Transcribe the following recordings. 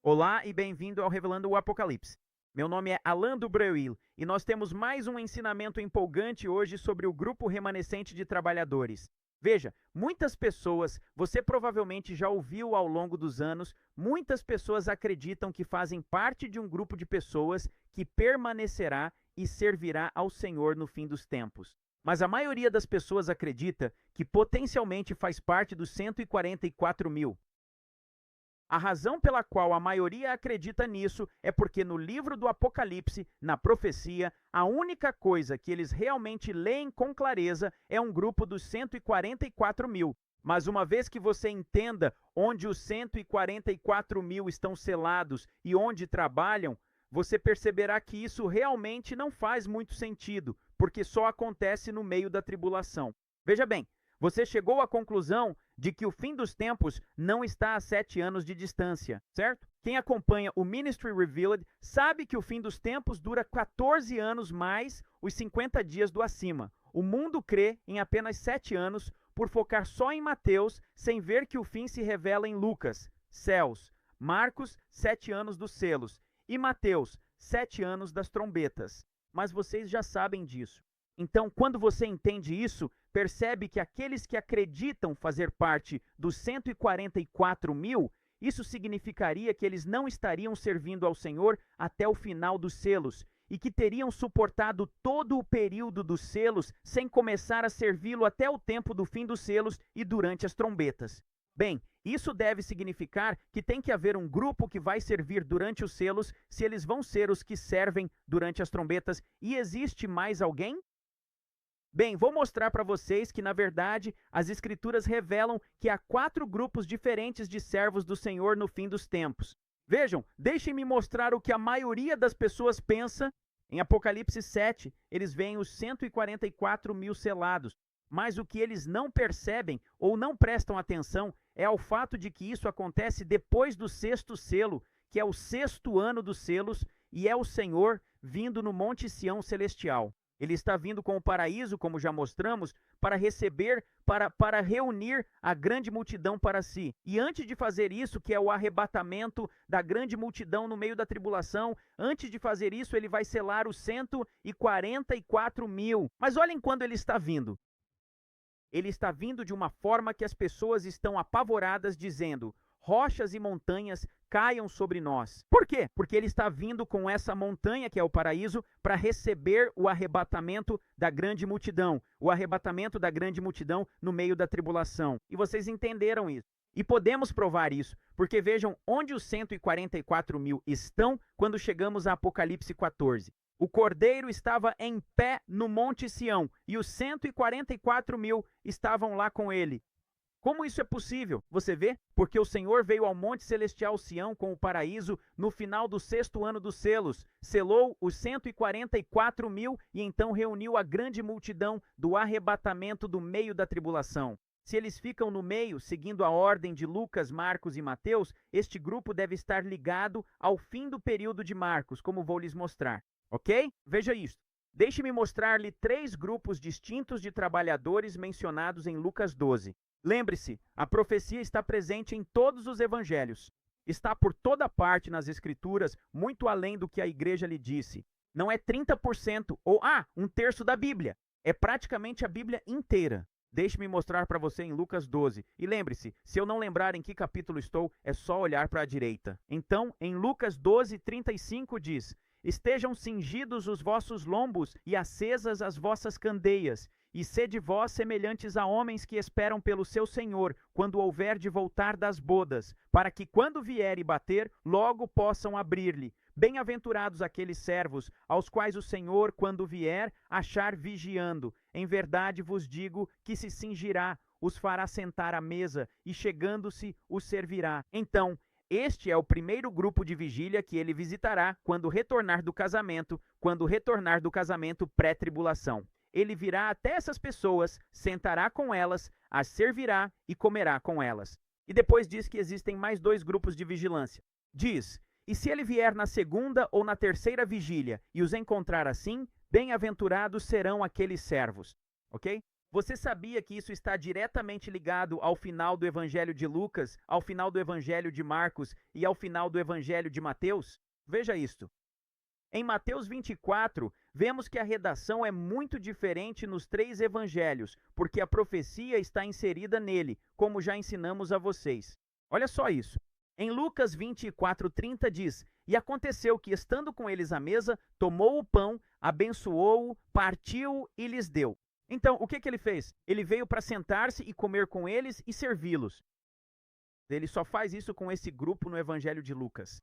Olá e bem-vindo ao Revelando o Apocalipse. Meu nome é Alan do Breuil e nós temos mais um ensinamento empolgante hoje sobre o grupo remanescente de trabalhadores. Veja, muitas pessoas, você provavelmente já ouviu ao longo dos anos, muitas pessoas acreditam que fazem parte de um grupo de pessoas que permanecerá e servirá ao Senhor no fim dos tempos. Mas a maioria das pessoas acredita que potencialmente faz parte dos 144 mil. A razão pela qual a maioria acredita nisso é porque no livro do Apocalipse, na profecia, a única coisa que eles realmente leem com clareza é um grupo dos 144 mil. Mas uma vez que você entenda onde os 144 mil estão selados e onde trabalham, você perceberá que isso realmente não faz muito sentido, porque só acontece no meio da tribulação. Veja bem, você chegou à conclusão de que o fim dos tempos não está a 7 anos de distância, certo? Quem acompanha o Ministry Revealed sabe que o fim dos tempos dura 14 anos mais os 50 dias do acima. O mundo crê em apenas 7 anos por focar só em Mateus, sem ver que o fim se revela em Lucas, céus, Marcos, 7 anos dos selos, e Mateus, 7 anos das trombetas. Mas vocês já sabem disso. Então, quando você entende isso, percebe que aqueles que acreditam fazer parte dos 144 mil, isso significaria que eles não estariam servindo ao Senhor até o final dos selos e que teriam suportado todo o período dos selos sem começar a servi-lo até o tempo do fim dos selos e durante as trombetas. Bem, isso deve significar que tem que haver um grupo que vai servir durante os selos, se eles vão ser os que servem durante as trombetas, e existe mais alguém? Bem, vou mostrar para vocês que, na verdade, as Escrituras revelam que há 4 grupos diferentes de servos do Senhor no fim dos tempos. Vejam, deixem-me mostrar o que a maioria das pessoas pensa. Em Apocalipse 7, eles veem os 144 mil selados. Mas o que eles não percebem ou não prestam atenção é ao fato de que isso acontece depois do 6º selo, que é o 6º ano dos selos, e é o Senhor vindo no Monte Sião celestial. Ele está vindo com o paraíso, como já mostramos, para receber, para reunir a grande multidão para si. E antes de fazer isso, que é o arrebatamento da grande multidão no meio da tribulação, antes de fazer isso, ele vai selar os 144 mil. Mas olhem quando ele está vindo. Ele está vindo de uma forma que as pessoas estão apavoradas, dizendo: rochas e montanhas caiam sobre nós. Por quê? Porque ele está vindo com essa montanha, que é o paraíso, para receber o arrebatamento da grande multidão. O arrebatamento da grande multidão no meio da tribulação. E vocês entenderam isso. E podemos provar isso, porque vejam onde os 144 mil estão quando chegamos a Apocalipse 14. O Cordeiro estava em pé no Monte Sião, e os 144 mil estavam lá com ele. Como isso é possível? Você vê? Porque o Senhor veio ao Monte Celestial Sião com o paraíso no final do 6º ano dos selos, selou os 144 mil e então reuniu a grande multidão do arrebatamento do meio da tribulação. Se eles ficam no meio, seguindo a ordem de Lucas, Marcos e Mateus, este grupo deve estar ligado ao fim do período de Marcos, como vou lhes mostrar. Ok? Veja isso. Deixe-me mostrar-lhe 3 grupos distintos de trabalhadores mencionados em Lucas 12. Lembre-se, a profecia está presente em todos os evangelhos. Está por toda parte nas Escrituras, muito além do que a igreja lhe disse. Não é 30% ou, 1/3 da Bíblia. É praticamente a Bíblia inteira. Deixe-me mostrar para você em Lucas 12. E lembre-se, se eu não lembrar em que capítulo estou, é só olhar para a direita. Então, em Lucas 12:35 diz: estejam cingidos os vossos lombos e acesas as vossas candeias, e sede vós semelhantes a homens que esperam pelo seu Senhor, quando houver de voltar das bodas, para que quando vier e bater, logo possam abrir-lhe. Bem-aventurados aqueles servos, aos quais o Senhor, quando vier, achar vigiando. Em verdade vos digo que se cingirá, os fará sentar à mesa, e chegando-se, os servirá. Então, este é o primeiro grupo de vigília que ele visitará quando retornar do casamento pré-tribulação. Ele virá até essas pessoas, sentará com elas, as servirá e comerá com elas. E depois diz que existem mais 2 grupos de vigilância. Diz: e se ele vier na 2ª ou na 3ª vigília e os encontrar assim, bem-aventurados serão aqueles servos. Ok? Você sabia que isso está diretamente ligado ao final do Evangelho de Lucas, ao final do Evangelho de Marcos e ao final do Evangelho de Mateus? Veja isto. Em Mateus 24, vemos que a redação é muito diferente nos três evangelhos, porque a profecia está inserida nele, como já ensinamos a vocês. Olha só isso. Em Lucas 24:30 diz: E aconteceu que, estando com eles à mesa, tomou o pão, abençoou-o, partiu-o e lhes deu. Então, o que ele fez? Ele veio para sentar-se e comer com eles e servi-los. Ele só faz isso com esse grupo no Evangelho de Lucas.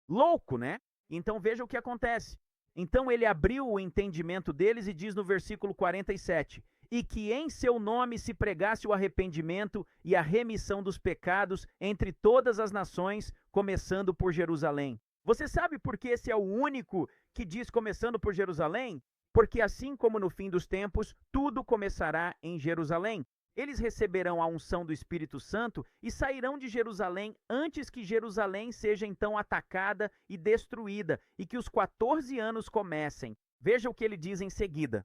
Louco, né? Então veja o que acontece. Então ele abriu o entendimento deles e diz no versículo 47: E que em seu nome se pregasse o arrependimento e a remissão dos pecados entre todas as nações, começando por Jerusalém. Você sabe por que esse é o único que diz começando por Jerusalém? Porque assim como no fim dos tempos, tudo começará em Jerusalém. Eles receberão a unção do Espírito Santo e sairão de Jerusalém antes que Jerusalém seja então atacada e destruída e que os 14 anos comecem. Veja o que ele diz em seguida.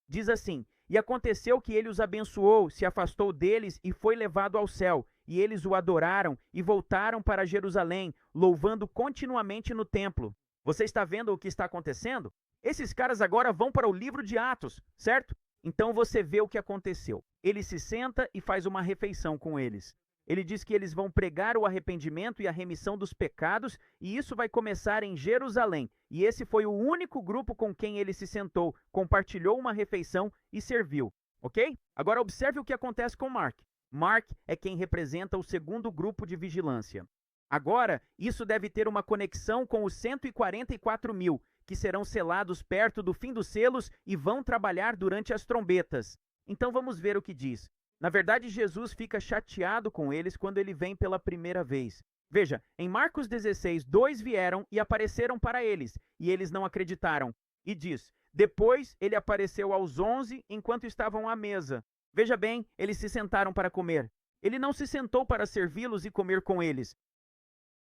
Diz assim: E aconteceu que ele os abençoou, se afastou deles e foi levado ao céu. E eles o adoraram e voltaram para Jerusalém, louvando continuamente no templo. Você está vendo o que está acontecendo? Esses caras agora vão para o livro de Atos, certo? Então você vê o que aconteceu. Ele se senta e faz uma refeição com eles. Ele diz que eles vão pregar o arrependimento e a remissão dos pecados, e isso vai começar em Jerusalém. E esse foi o único grupo com quem ele se sentou, compartilhou uma refeição e serviu. Ok? Agora observe o que acontece com Mark. Mark é quem representa o segundo grupo de vigilância. Agora, isso deve ter uma conexão com os 144 mil, que serão selados perto do fim dos selos e vão trabalhar durante as trombetas. Então vamos ver o que diz. Na verdade, Jesus fica chateado com eles quando ele vem pela primeira vez. Veja, em Marcos 16, 2 vieram e apareceram para eles, e eles não acreditaram. E diz: Depois ele apareceu aos 11 enquanto estavam à mesa. Veja bem, eles se sentaram para comer. Ele não se sentou para servi-los e comer com eles.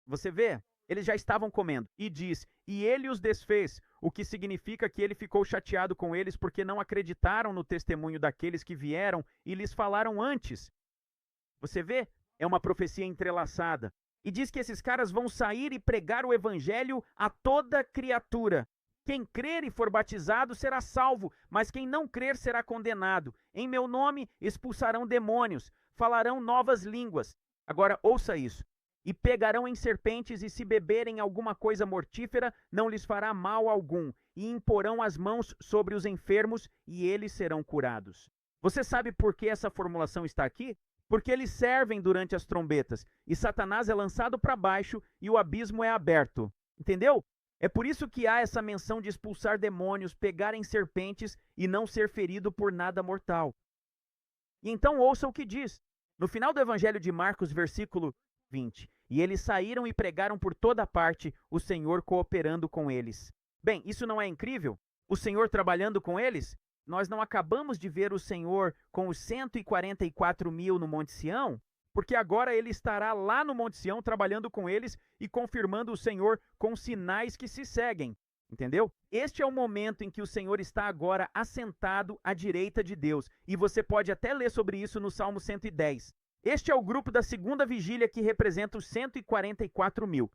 Você vê? Eles já estavam comendo. E diz: E ele os desfez, o que significa que ele ficou chateado com eles porque não acreditaram no testemunho daqueles que vieram e lhes falaram antes. Você vê? É uma profecia entrelaçada. E diz que esses caras vão sair e pregar o evangelho a toda criatura. Quem crer e for batizado será salvo, mas quem não crer será condenado. Em meu nome expulsarão demônios, falarão novas línguas. Agora ouça isso. E pegarão em serpentes, e se beberem alguma coisa mortífera, não lhes fará mal algum, e imporão as mãos sobre os enfermos, e eles serão curados. Você sabe por que essa formulação está aqui? Porque eles servem durante as trombetas, e Satanás é lançado para baixo, e o abismo é aberto. Entendeu? É por isso que há essa menção de expulsar demônios, pegar em serpentes, e não ser ferido por nada mortal. E então ouça o que diz. No final do Evangelho de Marcos, versículo 20. E eles saíram e pregaram por toda parte, o Senhor cooperando com eles. Bem, isso não é incrível? O Senhor trabalhando com eles? Nós não acabamos de ver o Senhor com os 144 mil no Monte Sião? Porque agora ele estará lá no Monte Sião trabalhando com eles e confirmando o Senhor com sinais que se seguem. Entendeu? Este é o momento em que o Senhor está agora assentado à direita de Deus. E você pode até ler sobre isso no Salmo 110. Este é o grupo da segunda vigília que representa os 144 mil.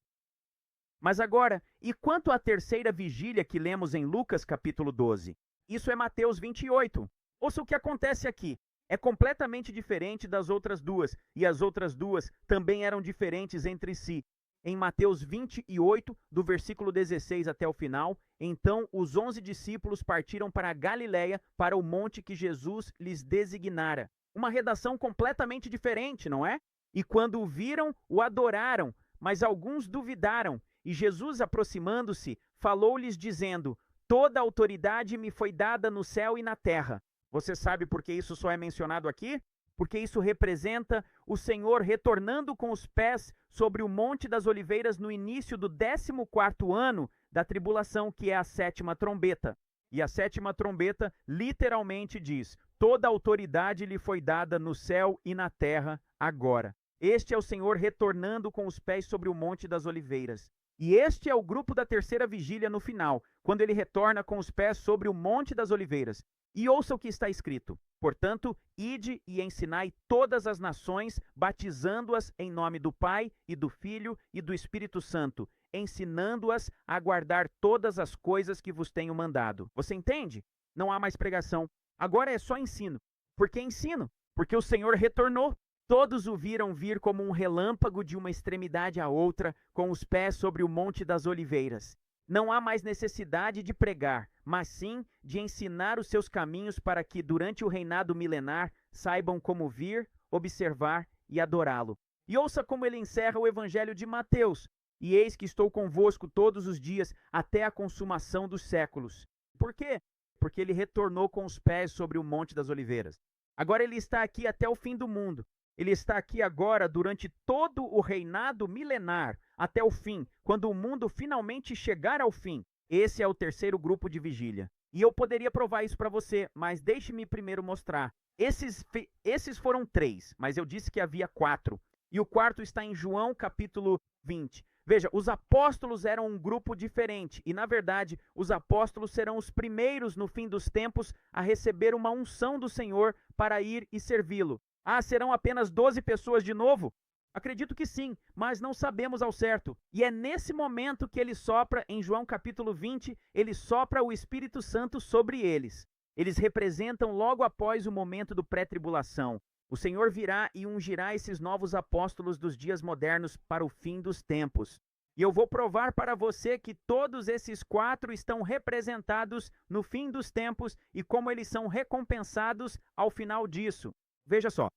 Mas agora, e quanto à terceira vigília que lemos em Lucas capítulo 12? Isso é Mateus 28. Ouça o que acontece aqui. É completamente diferente das outras duas, e as outras duas também eram diferentes entre si. Em Mateus 28, do versículo 16 até o final, então os 11 discípulos partiram para a Galiléia, para o monte que Jesus lhes designara. Uma redação completamente diferente, não é? E quando o viram, o adoraram, mas alguns duvidaram. E Jesus, aproximando-se, falou-lhes dizendo: Toda autoridade me foi dada no céu e na terra. Você sabe por que isso só é mencionado aqui? Porque isso representa o Senhor retornando com os pés sobre o Monte das Oliveiras no início do 14º ano da tribulação, que é a sétima trombeta. E a sétima trombeta literalmente diz: Toda autoridade lhe foi dada no céu e na terra agora. Este é o Senhor retornando com os pés sobre o Monte das Oliveiras. E este é o grupo da terceira vigília no final, quando ele retorna com os pés sobre o Monte das Oliveiras. E ouça o que está escrito: portanto, ide e ensinai todas as nações, batizando-as em nome do Pai e do Filho e do Espírito Santo, ensinando-as a guardar todas as coisas que vos tenho mandado. Você entende? Não há mais pregação. Agora é só ensino. Por que ensino? Porque o Senhor retornou. Todos o viram vir como um relâmpago de uma extremidade à outra, com os pés sobre o Monte das Oliveiras. Não há mais necessidade de pregar, mas sim de ensinar os seus caminhos para que, durante o reinado milenar, saibam como vir, observar e adorá-lo. E ouça como ele encerra o Evangelho de Mateus: e eis que estou convosco todos os dias até a consumação dos séculos. Por quê? Porque ele retornou com os pés sobre o Monte das Oliveiras. Agora ele está aqui até o fim do mundo. Ele está aqui agora durante todo o reinado milenar, até o fim, quando o mundo finalmente chegar ao fim. Esse é o terceiro grupo de vigília. E eu poderia provar isso para você, mas deixe-me primeiro mostrar. Esses foram 3, mas eu disse que havia 4. E o quarto está em João capítulo 20. Veja, os apóstolos eram um grupo diferente. E, na verdade, os apóstolos serão os primeiros no fim dos tempos a receber uma unção do Senhor para ir e servi-lo. Ah, serão apenas 12 pessoas de novo? Acredito que sim, mas não sabemos ao certo. E é nesse momento que ele sopra, em João capítulo 20, ele sopra o Espírito Santo sobre eles. Eles representam logo após o momento do pré-tribulação. O Senhor virá e ungirá esses novos apóstolos dos dias modernos para o fim dos tempos. E eu vou provar para você que todos esses 4 estão representados no fim dos tempos e como eles são recompensados ao final disso. Veja só.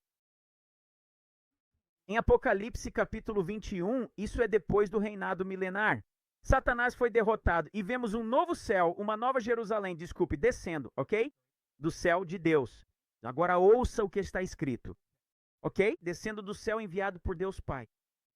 Em Apocalipse capítulo 21, isso é depois do reinado milenar. Satanás foi derrotado e vemos um novo céu, uma nova Jerusalém, descendo, ok? Do céu de Deus. Agora ouça o que está escrito, ok? Descendo do céu enviado por Deus Pai.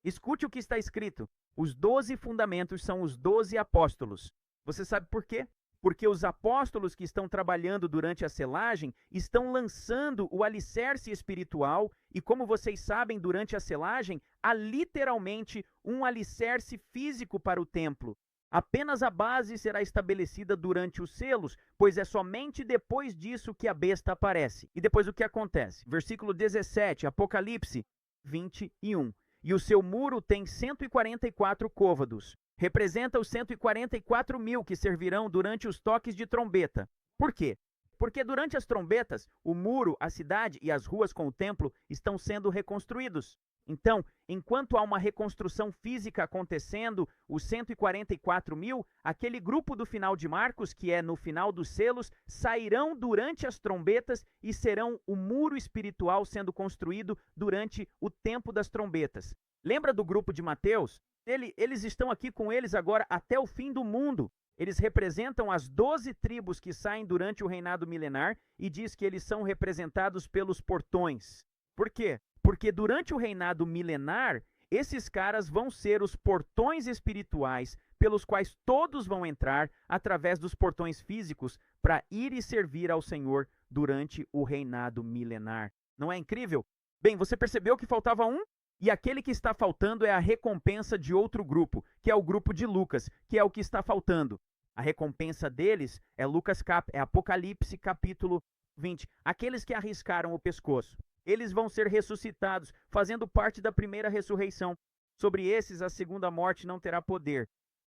Escute o que está escrito. Os 12 fundamentos são os 12 apóstolos. Você sabe por quê? Porque os apóstolos que estão trabalhando durante a selagem estão lançando o alicerce espiritual e, como vocês sabem, durante a selagem, há literalmente um alicerce físico para o templo. Apenas a base será estabelecida durante os selos, pois é somente depois disso que a besta aparece. E depois o que acontece? Versículo 17, Apocalipse 21. E o seu muro tem 144 côvados. Representa os 144 mil que servirão durante os toques de trombeta. Por quê? Porque durante as trombetas, o muro, a cidade e as ruas com o templo estão sendo reconstruídos. Então, enquanto há uma reconstrução física acontecendo, os 144 mil, aquele grupo do final de Marcos, que é no final dos selos, sairão durante as trombetas e serão o muro espiritual sendo construído durante o tempo das trombetas. Lembra do grupo de Mateus? Eles estão aqui com eles agora até o fim do mundo. Eles representam as 12 tribos que saem durante o reinado milenar e diz que eles são representados pelos portões. Por quê? Porque durante o reinado milenar, esses caras vão ser os portões espirituais pelos quais todos vão entrar através dos portões físicos para ir e servir ao Senhor durante o reinado milenar. Não é incrível? Bem, você percebeu que faltava um? E aquele que está faltando é a recompensa de outro grupo, que é o grupo de Lucas, que é o que está faltando. A recompensa deles é Apocalipse capítulo 20. Aqueles que arriscaram o pescoço. Eles vão ser ressuscitados, fazendo parte da primeira ressurreição. Sobre esses, a segunda morte não terá poder.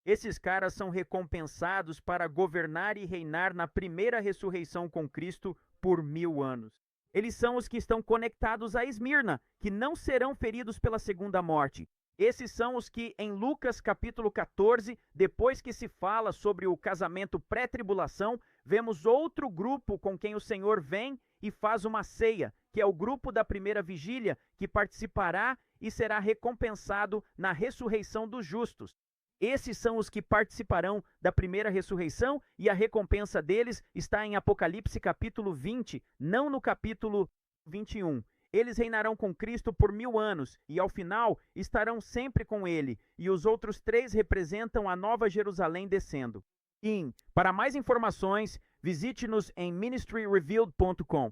Esses caras são recompensados para governar e reinar na primeira ressurreição com Cristo por 1000 anos. Eles são os que estão conectados a Esmirna, que não serão feridos pela segunda morte. Esses são os que, em Lucas capítulo 14, depois que se fala sobre o casamento pré-tribulação, vemos outro grupo com quem o Senhor vem e faz uma ceia, que é o grupo da primeira vigília, que participará e será recompensado na ressurreição dos justos. Esses são os que participarão da primeira ressurreição e a recompensa deles está em Apocalipse capítulo 20, não no capítulo 21. Eles reinarão com Cristo por 1000 anos e, ao final, estarão sempre com ele. E os outros 3 representam a nova Jerusalém descendo. Para mais informações, visite-nos em ministryrevealed.com.